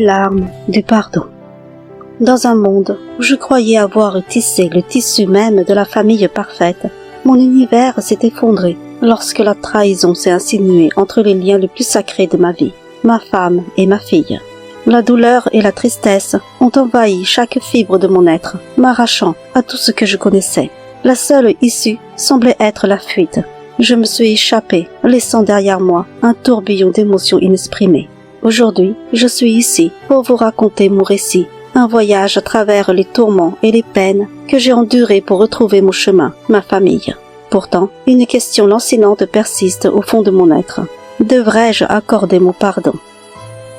larmes du pardon. Dans un monde où je croyais avoir tissé le tissu même de la famille parfaite, mon univers s'est effondré lorsque la trahison s'est insinuée entre les liens les plus sacrés de ma vie, ma femme et ma fille. La douleur et la tristesse ont envahi chaque fibre de mon être, m'arrachant à tout ce que je connaissais. La seule issue semblait être la fuite. Je me suis échappée, laissant derrière moi un tourbillon d'émotions inexprimées. Aujourd'hui, je suis ici pour vous raconter mon récit, un voyage à travers les tourments et les peines que j'ai endurés pour retrouver mon chemin, ma famille. Pourtant, une question lancinante persiste au fond de mon être. Devrais-je accorder mon pardon?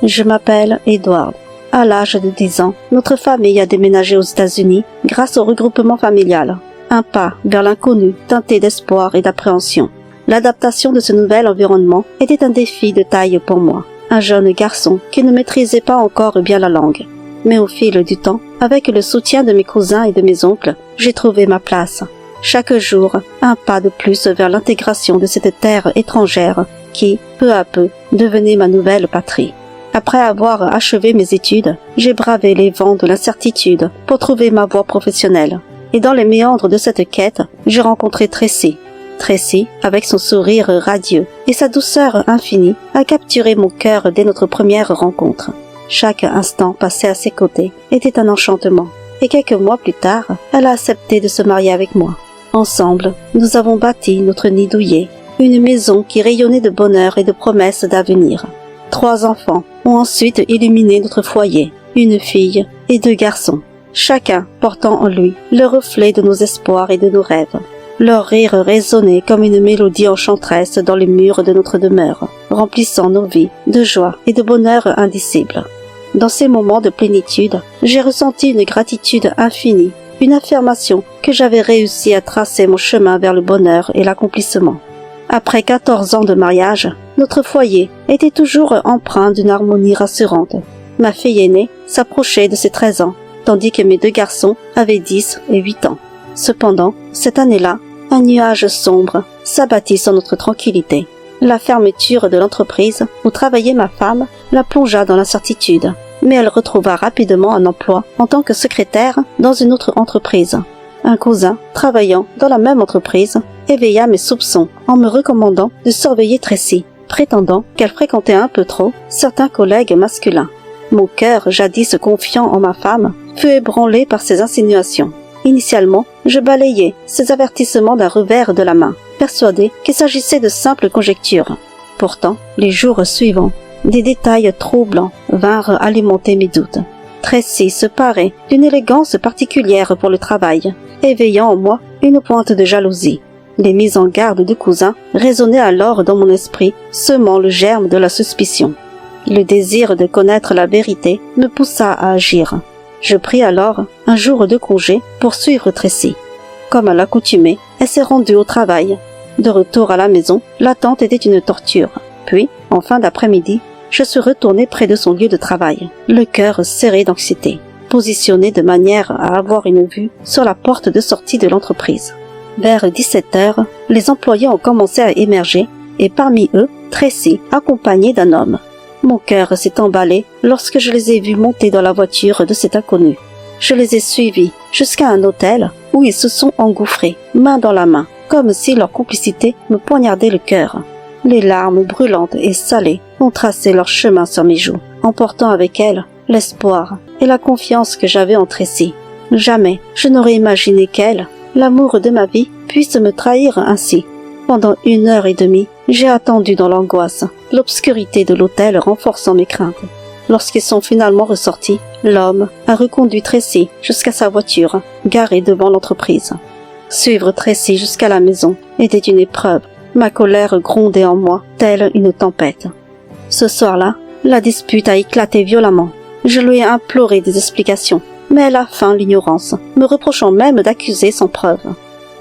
Je m'appelle Edward. À l'âge de 10 ans, notre famille a déménagé aux États-Unis grâce au regroupement familial. Un pas vers l'inconnu teinté d'espoir et d'appréhension. L'adaptation de ce nouvel environnement était un défi de taille pour moi. Un jeune garçon qui ne maîtrisait pas encore bien la langue. Mais au fil du temps, avec le soutien de mes cousins et de mes oncles, j'ai trouvé ma place. Chaque jour, un pas de plus vers l'intégration de cette terre étrangère qui, peu à peu, devenait ma nouvelle patrie. Après avoir achevé mes études, j'ai bravé les vents de l'incertitude pour trouver ma voie professionnelle. Et dans les méandres de cette quête, j'ai rencontré Tracy. Tracy, avec son sourire radieux et sa douceur infinie, a capturé mon cœur dès notre première rencontre. Chaque instant passé à ses côtés était un enchantement, et quelques mois plus tard, elle a accepté de se marier avec moi. Ensemble, nous avons bâti notre nid douillet, une maison qui rayonnait de bonheur et de promesses d'avenir. 3 enfants ont ensuite illuminé notre foyer, une fille et 2 garçons, chacun portant en lui le reflet de nos espoirs et de nos rêves. Leur rire résonnait comme une mélodie enchanteresse dans les murs de notre demeure, remplissant nos vies de joie et de bonheur indicible. Dans ces moments de plénitude, j'ai ressenti une gratitude infinie, une affirmation que j'avais réussi à tracer mon chemin vers le bonheur et l'accomplissement. Après 14 ans de mariage, notre foyer était toujours empreint d'une harmonie rassurante. Ma fille aînée s'approchait de ses 13 ans, tandis que mes 2 garçons avaient 10 et 8 ans. Cependant, cette année-là, un nuage sombre s'abattit sur notre tranquillité. La fermeture de l'entreprise où travaillait ma femme la plongea dans l'incertitude, mais elle retrouva rapidement un emploi en tant que secrétaire dans une autre entreprise. Un cousin, travaillant dans la même entreprise, éveilla mes soupçons en me recommandant de surveiller Tracy, prétendant qu'elle fréquentait un peu trop certains collègues masculins. Mon cœur, jadis confiant en ma femme, fut ébranlé par ces insinuations. Initialement, je balayais ces avertissements d'un revers de la main, persuadé qu'il s'agissait de simples conjectures. Pourtant, les jours suivants, des détails troublants vinrent alimenter mes doutes. Tracy se parait d'une élégance particulière pour le travail, éveillant en moi une pointe de jalousie. Les mises en garde du cousin résonnaient alors dans mon esprit, semant le germe de la suspicion. Le désir de connaître la vérité me poussa à agir. Je pris alors un jour de congé pour suivre Tracy. Comme à l'accoutumée, elle s'est rendue au travail. De retour à la maison, l'attente était une torture. Puis, en fin d'après-midi, je suis retourné près de son lieu de travail, le cœur serré d'anxiété, positionné de manière à avoir une vue sur la porte de sortie de l'entreprise. Vers 17 heures, les employés ont commencé à émerger, et parmi eux, Tracy, accompagnée d'un homme. Mon cœur s'est emballé lorsque je les ai vus monter dans la voiture de cet inconnu. Je les ai suivis jusqu'à un hôtel où ils se sont engouffrés, main dans la main, comme si leur complicité me poignardait le cœur. Les larmes brûlantes et salées ont tracé leur chemin sur mes joues, emportant avec elles l'espoir et la confiance que j'avais en Tracy. Jamais je n'aurais imaginé qu'elle, l'amour de ma vie, puisse me trahir ainsi. Pendant 1h30, j'ai attendu dans l'angoisse, l'obscurité de l'hôtel renforçant mes craintes. Lorsqu'ils sont finalement ressortis, l'homme a reconduit Tracy jusqu'à sa voiture, garée devant l'entreprise. Suivre Tracy jusqu'à la maison était une épreuve. Ma colère grondait en moi, telle une tempête. Ce soir-là, la dispute a éclaté violemment. Je lui ai imploré des explications, mais elle a feint l'ignorance, me reprochant même d'accuser sans preuve.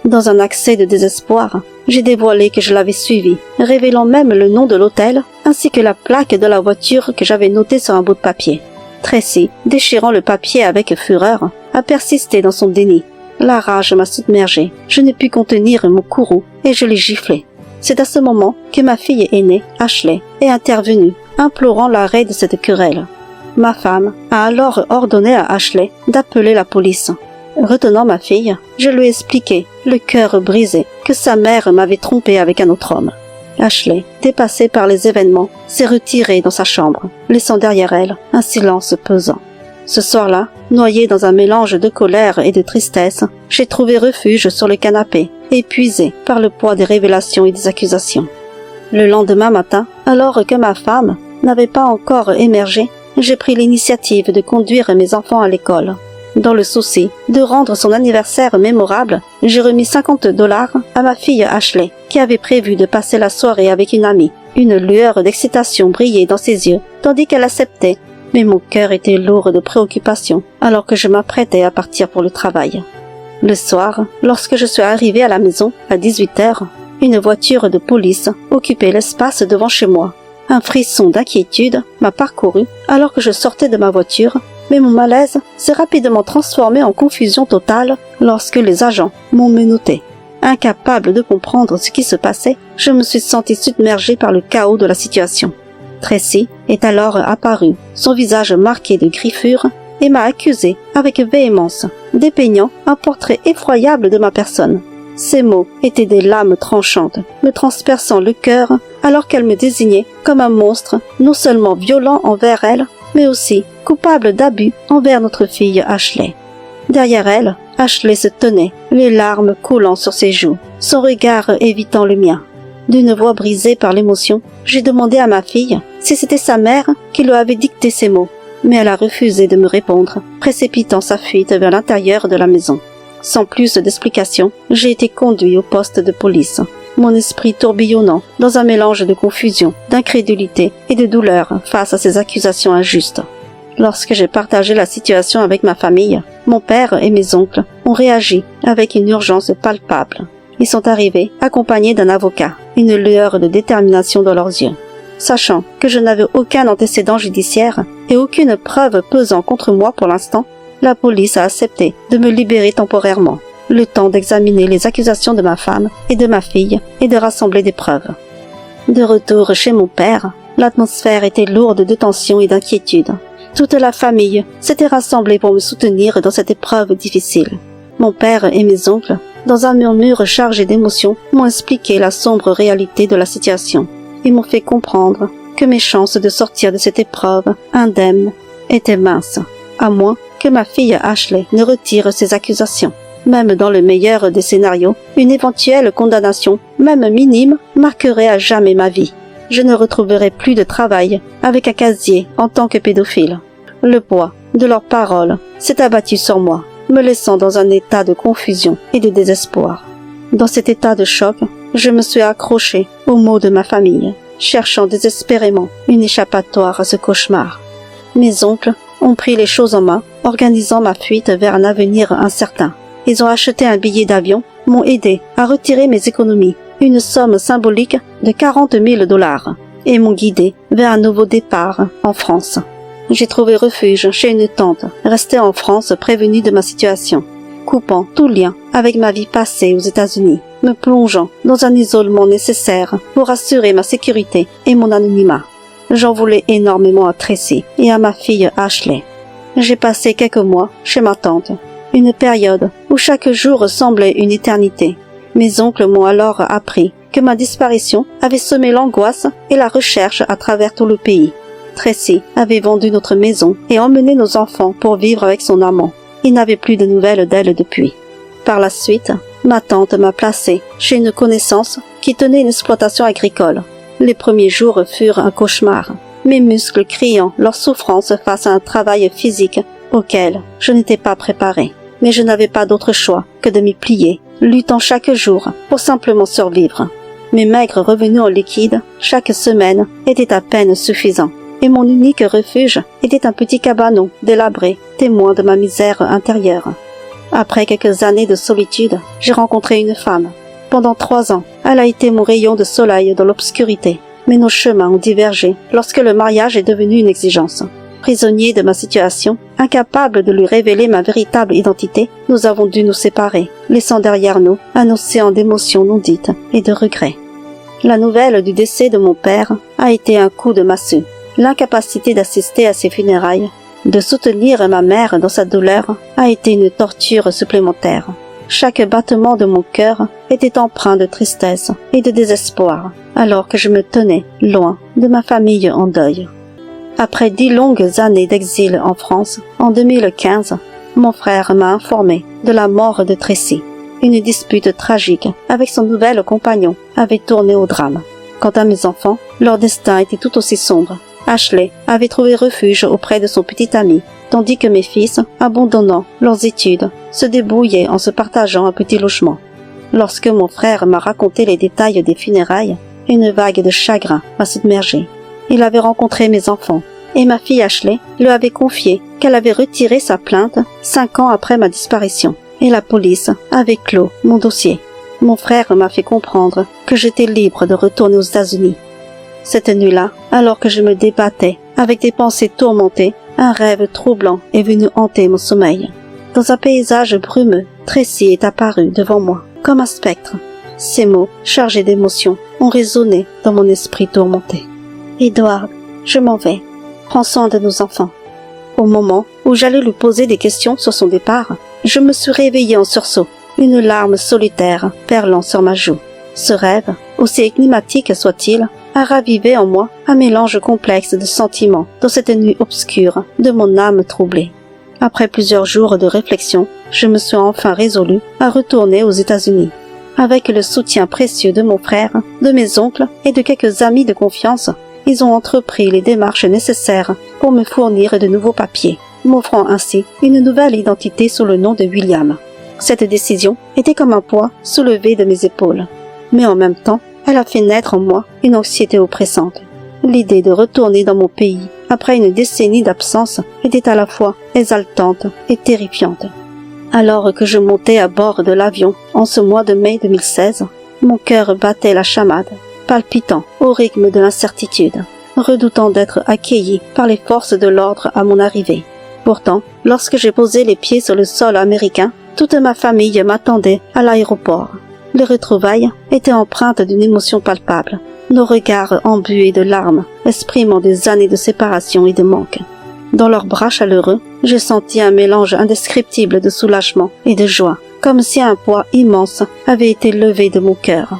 Dans un accès de désespoir, j'ai dévoilé que je l'avais suivi, révélant même le nom de l'hôtel ainsi que la plaque de la voiture que j'avais notée sur un bout de papier. Tracy, déchirant le papier avec fureur, a persisté dans son déni. La rage m'a submergé, je n'ai pu contenir mon courroux et je l'ai giflé. C'est à ce moment que ma fille aînée, Ashley, est intervenue, implorant l'arrêt de cette querelle. Ma femme a alors ordonné à Ashley d'appeler la police. Retenant ma fille, je lui ai expliqué, le cœur brisé, que sa mère m'avait trompé avec un autre homme. Ashley, dépassée par les événements, s'est retirée dans sa chambre, laissant derrière elle un silence pesant. Ce soir-là, noyée dans un mélange de colère et de tristesse, j'ai trouvé refuge sur le canapé, épuisée par le poids des révélations et des accusations. Le lendemain matin, alors que ma femme n'avait pas encore émergé, j'ai pris l'initiative de conduire mes enfants à l'école. Dans le souci de rendre son anniversaire mémorable, j'ai remis $50 à ma fille Ashley, qui avait prévu de passer la soirée avec une amie. Une lueur d'excitation brillait dans ses yeux, tandis qu'elle acceptait, mais mon cœur était lourd de préoccupation alors que je m'apprêtais à partir pour le travail. Le soir, lorsque je suis arrivée à la maison, à 18h, une voiture de police occupait l'espace devant chez moi. Un frisson d'inquiétude m'a parcouru alors que je sortais de ma voiture, mais mon malaise s'est rapidement transformé en confusion totale lorsque les agents m'ont menotté. Incapable de comprendre ce qui se passait, je me suis sentie submergée par le chaos de la situation. Tracy est alors apparue, son visage marqué de griffures, et m'a accusée avec véhémence, dépeignant un portrait effroyable de ma personne. Ces mots étaient des lames tranchantes, me transperçant le cœur alors qu'elle me désignait comme un monstre non seulement violent envers elle, mais aussi coupable d'abus envers notre fille Ashley. Derrière elle, Ashley se tenait, les larmes coulant sur ses joues, son regard évitant le mien. D'une voix brisée par l'émotion, j'ai demandé à ma fille si c'était sa mère qui lui avait dicté ces mots, mais elle a refusé de me répondre, précipitant sa fuite vers l'intérieur de la maison. Sans plus d'explications, j'ai été conduit au poste de police, mon esprit tourbillonnant dans un mélange de confusion, d'incrédulité et de douleur face à ces accusations injustes. Lorsque j'ai partagé la situation avec ma famille, mon père et mes oncles ont réagi avec une urgence palpable. Ils sont arrivés accompagnés d'un avocat, une lueur de détermination dans leurs yeux. Sachant que je n'avais aucun antécédent judiciaire et aucune preuve pesant contre moi pour l'instant, la police a accepté de me libérer temporairement, le temps d'examiner les accusations de ma femme et de ma fille et de rassembler des preuves. De retour chez mon père, l'atmosphère était lourde de tension et d'inquiétude. Toute la famille s'était rassemblée pour me soutenir dans cette épreuve difficile. Mon père et mes oncles, dans un murmure chargé d'émotions, m'ont expliqué la sombre réalité de la situation et m'ont fait comprendre que mes chances de sortir de cette épreuve indemne étaient minces, à moins que ma fille Ashley ne retire ses accusations. Même dans le meilleur des scénarios, une éventuelle condamnation, même minime, marquerait à jamais ma vie. Je ne retrouverai plus de travail avec un casier en tant que pédophile. Le poids de leurs paroles s'est abattu sur moi, me laissant dans un état de confusion et de désespoir. Dans cet état de choc, je me suis accrochée aux mots de ma famille, cherchant désespérément une échappatoire à ce cauchemar. Mes oncles ont pris les choses en main, organisant ma fuite vers un avenir incertain. Ils ont acheté un billet d'avion, m'ont aidé à retirer mes économies, une somme symbolique de $40,000, et m'ont guidé vers un nouveau départ en France. J'ai trouvé refuge chez une tante, restée en France prévenue de ma situation, coupant tout lien avec ma vie passée aux États-Unis, me plongeant dans un isolement nécessaire pour assurer ma sécurité et mon anonymat. J'en voulais énormément à Tracy et à ma fille Ashley. J'ai passé quelques mois chez ma tante, une période où chaque jour semblait une éternité. Mes oncles m'ont alors appris que ma disparition avait semé l'angoisse et la recherche à travers tout le pays. Tracy avait vendu notre maison et emmené nos enfants pour vivre avec son amant. Il n'avait plus de nouvelles d'elle depuis. Par la suite, ma tante m'a placée chez une connaissance qui tenait une exploitation agricole. Les premiers jours furent un cauchemar, mes muscles criant leur souffrance face à un travail physique auquel je n'étais pas préparée. Mais je n'avais pas d'autre choix que de m'y plier, luttant chaque jour pour simplement survivre. Mes maigres revenus en liquide, chaque semaine, étaient à peine suffisants, et mon unique refuge était un petit cabanon délabré, témoin de ma misère intérieure. Après quelques années de solitude, j'ai rencontré une femme. Pendant 3 ans, elle a été mon rayon de soleil dans l'obscurité, mais nos chemins ont divergé lorsque le mariage est devenu une exigence. Prisonnier de ma situation, incapable de lui révéler ma véritable identité, nous avons dû nous séparer, laissant derrière nous un océan d'émotions non dites et de regrets. La nouvelle du décès de mon père a été un coup de massue. l'incapacité d'assister à ses funérailles, de soutenir ma mère dans sa douleur, a été une torture supplémentaire. Chaque battement de mon cœur était empreint de tristesse et de désespoir, alors que je me tenais loin de ma famille en deuil. Après 10 longues années d'exil en France, en 2015, mon frère m'a informé de la mort de Tracy. Une dispute tragique avec son nouvel compagnon avait tourné au drame. Quant à mes enfants, leur destin était tout aussi sombre. Ashley avait trouvé refuge auprès de son petit ami, tandis que mes fils, abandonnant leurs études, se débrouillaient en se partageant un petit logement. Lorsque mon frère m'a raconté les détails des funérailles, une vague de chagrin m'a submergé. Il avait rencontré mes enfants, et ma fille Ashley lui avait confié qu'elle avait retiré sa plainte 5 ans après ma disparition, et la police avait clos mon dossier. Mon frère m'a fait comprendre que j'étais libre de retourner aux États-Unis. Cette nuit-là, alors que je me débattais avec des pensées tourmentées, un rêve troublant est venu hanter mon sommeil. Dans un paysage brumeux, Tracy est apparu devant moi, comme un spectre. Ces mots, chargés d'émotion, ont résonné dans mon esprit tourmenté. « Edward, je m'en vais. Prends soin de nos enfants. » Au moment où j'allais lui poser des questions sur son départ, je me suis réveillée en sursaut, une larme solitaire perlant sur ma joue. Ce rêve, aussi énigmatique soit-il, a ravivé en moi un mélange complexe de sentiments dans cette nuit obscure de mon âme troublée. Après plusieurs jours de réflexion, je me suis enfin résolue à retourner aux États-Unis. Avec le soutien précieux de mon frère, de mes oncles et de quelques amis de confiance, ils ont entrepris les démarches nécessaires pour me fournir de nouveaux papiers, m'offrant ainsi une nouvelle identité sous le nom de William. Cette décision était comme un poids soulevé de mes épaules, mais en même temps, elle a fait naître en moi une anxiété oppressante. L'idée de retourner dans mon pays après une décennie d'absence était à la fois exaltante et terrifiante. Alors que je montais à bord de l'avion en ce mois de mai 2016, mon cœur battait la chamade, palpitant au rythme de l'incertitude, redoutant d'être accueilli par les forces de l'ordre à mon arrivée. Pourtant, lorsque j'ai posé les pieds sur le sol américain, toute ma famille m'attendait à l'aéroport. Les retrouvailles étaient empreintes d'une émotion palpable, nos regards embués de larmes, exprimant des années de séparation et de manque. Dans leurs bras chaleureux, j'ai senti un mélange indescriptible de soulagement et de joie, comme si un poids immense avait été levé de mon cœur.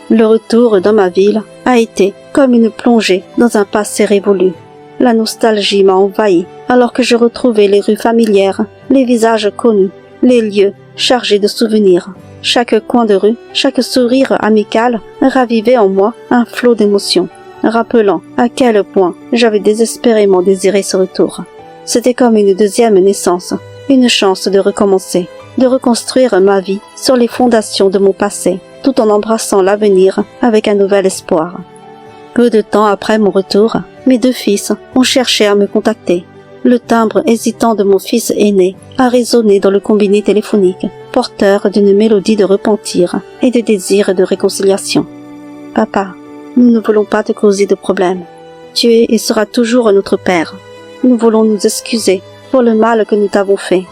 Le retour dans ma ville a été comme une plongée dans un passé révolu. La nostalgie m'a envahi alors que je retrouvais les rues familières, les visages connus, les lieux chargés de souvenirs. Chaque coin de rue, chaque sourire amical ravivait en moi un flot d'émotions, rappelant à quel point j'avais désespérément désiré ce retour. C'était comme une deuxième naissance, une chance de recommencer, de reconstruire ma vie sur les fondations de mon passé, tout en embrassant l'avenir avec un nouvel espoir. Peu de temps après mon retour, mes 2 fils ont cherché à me contacter. Le timbre hésitant de mon fils aîné a résonné dans le combiné téléphonique, porteur d'une mélodie de repentir et de désir de réconciliation. « Papa, nous ne voulons pas te causer de problèmes. Tu es et seras toujours notre père. Nous voulons nous excuser pour le mal que nous t'avons fait.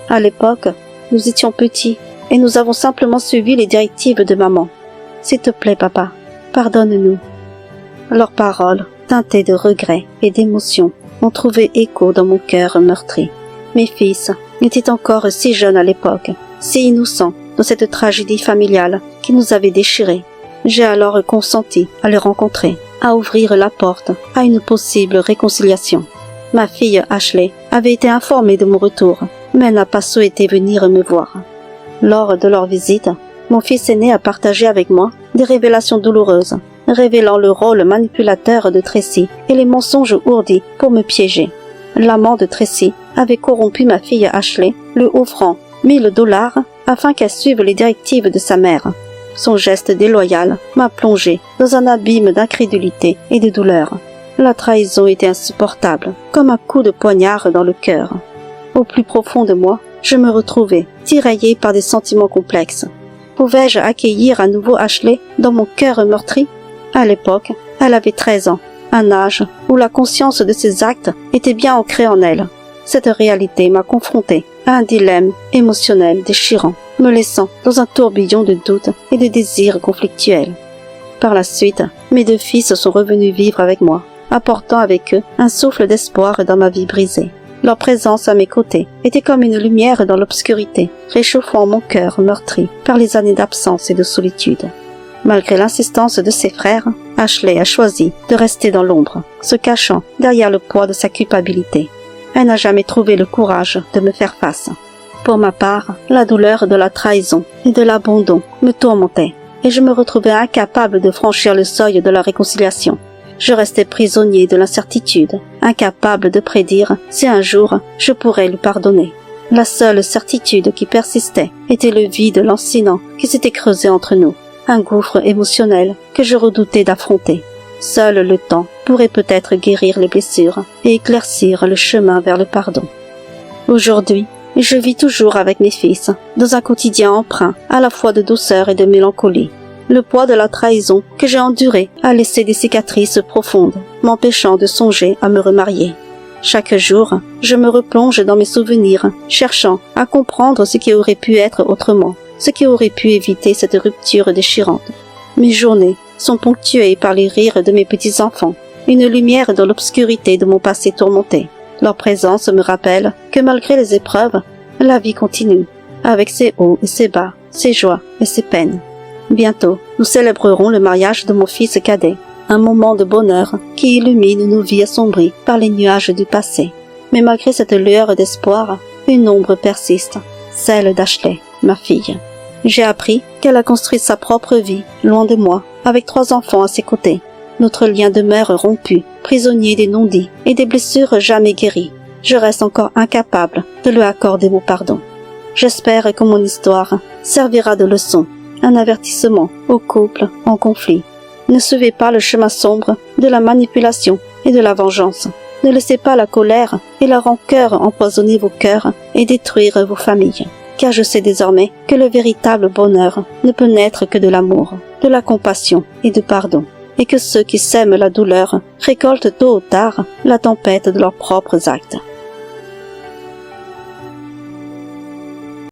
À l'époque, nous étions petits et nous avons simplement suivi les directives de maman. S'il te plaît, papa, pardonne-nous. » Leurs paroles, teintées de regrets et d'émotion, ont trouvé écho dans mon cœur meurtri. Mes fils étaient encore si jeunes à l'époque, si innocents dans cette tragédie familiale qui nous avait déchirés. J'ai alors consenti à les rencontrer, à ouvrir la porte à une possible réconciliation. Ma fille Ashley avait été informée de mon retour, mais n'a pas souhaité venir me voir. Lors de leur visite, mon fils aîné a partagé avec moi des révélations douloureuses, révélant le rôle manipulateur de Tracy et les mensonges ourdis pour me piéger. L'amant de Tracy avait corrompu ma fille Ashley, lui offrant $1000 afin qu'elle suive les directives de sa mère. Son geste déloyal m'a plongé dans un abîme d'incrédulité et de douleur. La trahison était insupportable, comme un coup de poignard dans le cœur. Au plus profond de moi, je me retrouvais tiraillé par des sentiments complexes. Pouvais-je accueillir à nouveau Ashley dans mon cœur meurtri? À l'époque, elle avait 13 ans, un âge où la conscience de ses actes était bien ancrée en elle. Cette réalité m'a confronté à un dilemme émotionnel déchirant, me laissant dans un tourbillon de doutes et de désirs conflictuels. Par la suite, mes 2 fils sont revenus vivre avec moi, apportant avec eux un souffle d'espoir dans ma vie brisée. Leur présence à mes côtés était comme une lumière dans l'obscurité, réchauffant mon cœur meurtri par les années d'absence et de solitude. Malgré l'insistance de ses frères, Ashley a choisi de rester dans l'ombre, se cachant derrière le poids de sa culpabilité. Elle n'a jamais trouvé le courage de me faire face. Pour ma part, la douleur de la trahison et de l'abandon me tourmentait, et je me retrouvais incapable de franchir le seuil de la réconciliation. Je restais prisonnier de l'incertitude, incapable de prédire si un jour je pourrais lui pardonner. La seule certitude qui persistait était le vide lancinant qui s'était creusé entre nous, un gouffre émotionnel que je redoutais d'affronter. Seul le temps pourrait peut-être guérir les blessures et éclaircir le chemin vers le pardon. Aujourd'hui, je vis toujours avec mes fils, dans un quotidien empreint à la fois de douceur et de mélancolie. Le poids de la trahison que j'ai endurée a laissé des cicatrices profondes, m'empêchant de songer à me remarier. Chaque jour, je me replonge dans mes souvenirs, cherchant à comprendre ce qui aurait pu être autrement, ce qui aurait pu éviter cette rupture déchirante. Mes journées sont ponctuées par les rires de mes petits-enfants, une lumière dans l'obscurité de mon passé tourmenté. Leur présence me rappelle que malgré les épreuves, la vie continue, avec ses hauts et ses bas, ses joies et ses peines. Bientôt, nous célébrerons le mariage de mon fils cadet, un moment de bonheur qui illumine nos vies assombries par les nuages du passé. Mais malgré cette lueur d'espoir, une ombre persiste, celle d'Ashley, ma fille. J'ai appris qu'elle a construit sa propre vie, loin de moi, avec 3 enfants à ses côtés. Notre lien demeure rompu, prisonnier des non-dits et des blessures jamais guéries. Je reste encore incapable de lui accorder mon pardon. J'espère que mon histoire servira de leçon, un avertissement aux couples en conflit. Ne suivez pas le chemin sombre de la manipulation et de la vengeance. Ne laissez pas la colère et la rancœur empoisonner vos cœurs et détruire vos familles. Car je sais désormais que le véritable bonheur ne peut naître que de l'amour, de la compassion et du pardon, et que ceux qui sèment la douleur récoltent tôt ou tard la tempête de leurs propres actes.